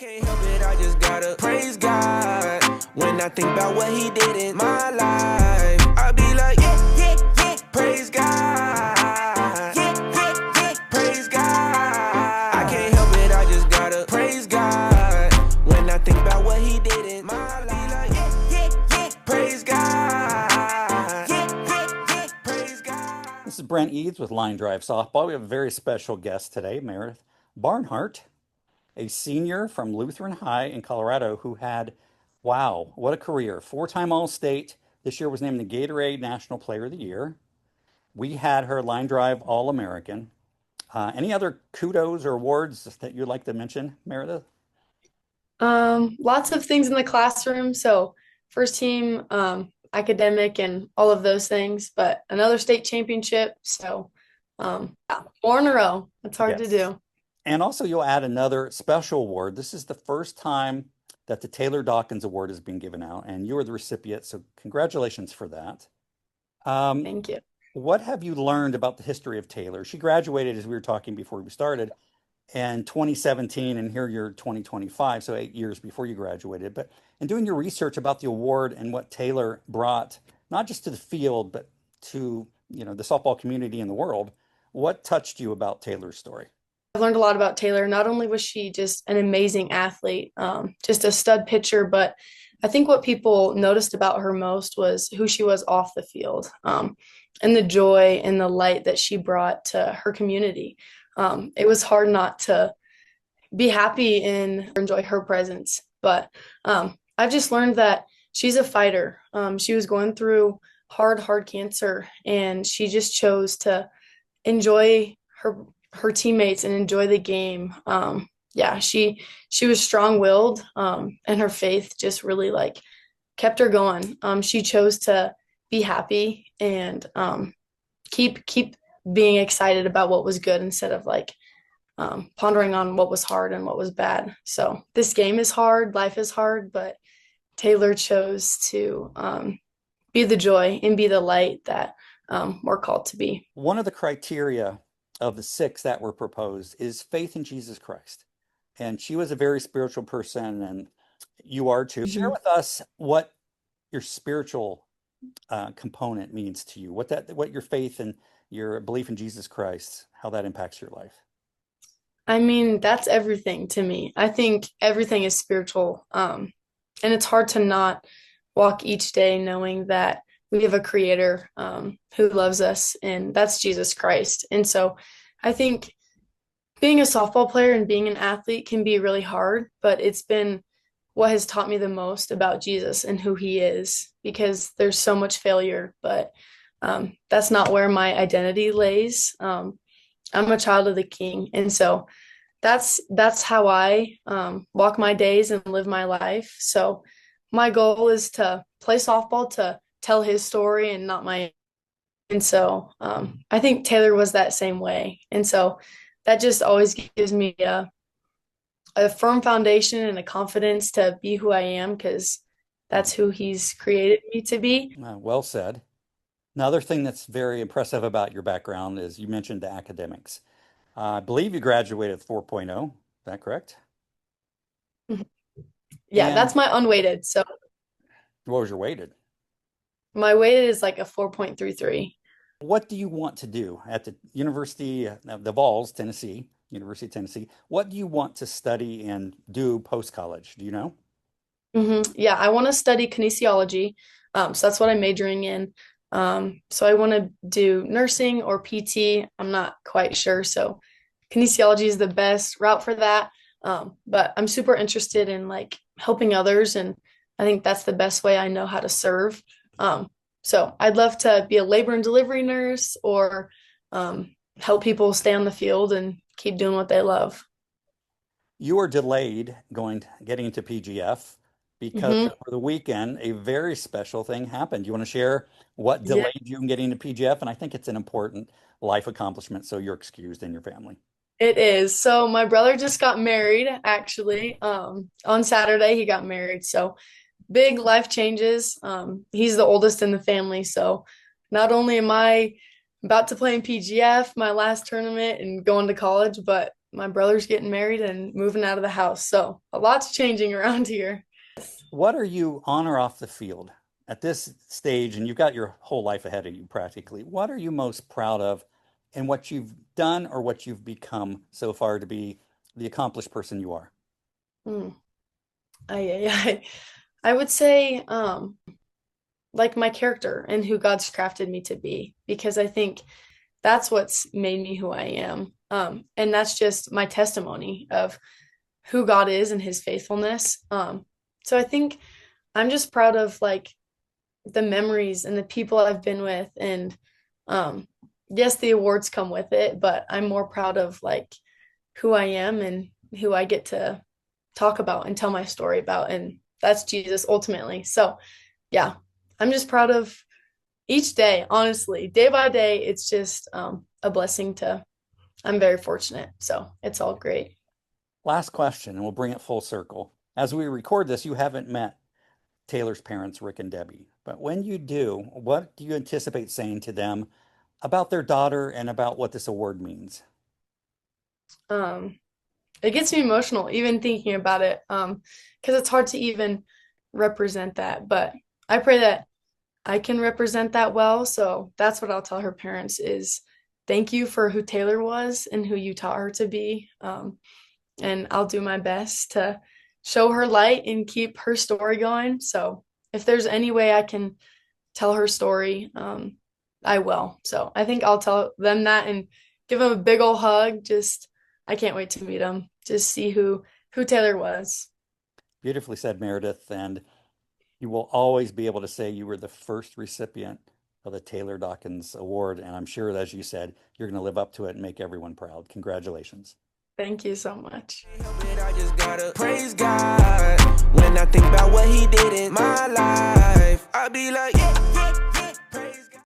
can't help it, I just gotta praise God. When I think about what he did in my life, I be like, yeah, yeah, yeah, praise God. Yeah, yeah, yeah, praise God. I can't help it, I just gotta praise God. When I think about what he did in my life, like, yeah, yeah, yeah, praise God. Yeah, yeah, yeah, praise God. This is Brentt Eads with Line Drive Softball. We have a very special guest today, Meredith Barnhart, a senior from Lutheran High in Colorado who had, wow, what a career. Four-time All-State. This year was named the Gatorade National Player of the Year. We had her Line Drive All-American. Any other kudos or awards that you'd like to mention, Meredith? Lots of things in the classroom. So first team, academic and all of those things, but another state championship. So, yeah, 4 in a row. That's hard to Yes. do. And also you'll add another special award. This is the first time that the Taylor Dockins Award has been given out, and you are the recipient, so congratulations for that. Thank you. What have you learned about the history of Taylor? She graduated, as we were talking before we started, in 2017, and here you're 2025, so 8 years before you graduated. But in doing your research about the award and what Taylor brought, not just to the field, but to, the softball community and the world, what touched you about Taylor's story? I've learned a lot about Taylor. Not only was she just an amazing athlete, just a stud pitcher, but I think what people noticed about her most was who she was off the field, and the joy and the light that she brought to her community. It was hard not to be happy and enjoy her presence. But I've just learned that she's a fighter. She was going through hard cancer, and she just chose to enjoy her teammates and enjoy the game. Yeah, she was strong-willed, and her faith just really kept her going. She chose to be happy and keep being excited about what was good instead of pondering on what was hard and what was bad. So this game is hard, life is hard, but Taylor chose to be the joy and be the light that we're called to be. One of the criteria of the 6 that were proposed is faith in Jesus Christ. And she was a very spiritual person, and you are too. Mm-hmm. Share with us what your spiritual component means to you, what your faith and your belief in Jesus Christ, how that impacts your life. I mean, that's everything to me. I think everything is spiritual. And it's hard to not walk each day knowing that we have a creator who loves us, and that's Jesus Christ. And so I think being a softball player and being an athlete can be really hard, but it's been what has taught me the most about Jesus and who he is, because there's so much failure, but that's not where my identity lays. I'm a child of the King. And so that's how I walk my days and live my life. So my goal is to play softball, to tell his story and not my. And so I think Taylor was that same way. And so that just always gives me a firm foundation and a confidence to be who I am, because that's who he's created me to be. Well said. Another thing that's very impressive about your background is you mentioned the academics. I believe you graduated with 4.0. Is that correct? Yeah, And that's my unweighted. So what was your weighted? my weighted is like a 4.33. What do you want to do at the University of the Vols, Tennessee, University of Tennessee? What do you want to study and do post-college? Do you know? Yeah, I want to study kinesiology. So that's what I'm majoring in. So I want to do nursing or PT. I'm not quite sure. So kinesiology is the best route for that. But I'm super interested in helping others, and I think that's the best way I know how to serve. So I'd love to be a labor and delivery nurse, or help people stay on the field and keep doing what they love. You were delayed getting into PGF because hmm over the weekend, a very special thing happened. You want to share what Yeah, delayed you in getting into PGF? And I think it's an important life accomplishment, so you're excused and your family. it is. So my brother just got married, actually. On Saturday, he got married. So big life changes. He's the oldest in the family. So not only am I about to play in PGF, my last tournament, and going to college, but my brother's getting married and moving out of the house. So a lot's changing around here. What are you on or off the field at this stage? And you've got your whole life ahead of you practically. What are you most proud of in what you've done or what you've become so far to be the accomplished person you are? Mm. I would say like my character and who God's crafted me to be, because I think that's what's made me who I am. And that's just my testimony of who God is and his faithfulness. So I think I'm just proud of like the memories and the people I've been with. And yes, the awards come with it, but I'm more proud of like who I am and who I get to talk about and tell my story about. And that's Jesus ultimately. So yeah, I'm just proud of each day, honestly. Day by day, it's just a blessing to, I'm very fortunate. So it's all great. Last question, and we'll bring it full circle. As we record this, you haven't met Taylor's parents, Rick and Debbie. But when you do, what do you anticipate saying to them about their daughter and about what this award means? Um, it gets me emotional even thinking about it, because it's hard to even represent that. But I pray that I can represent that well. So that's what I'll tell her parents is thank you for who Taylor was and who you taught her to be. And I'll do my best to show her light and keep her story going. So if there's any way I can tell her story, I will. So I think I'll tell them that and give them a big old hug. Just I can't wait to meet them. Just see who Taylor was. Beautifully said, Meredith. And you will always be able to say you were the first recipient of the Taylor Dockins Award. And I'm sure, as you said, you're going to live up to it and make everyone proud. Congratulations. Thank you so much. I just gotta praise God when I think about what he did in my life. I be like, yeah.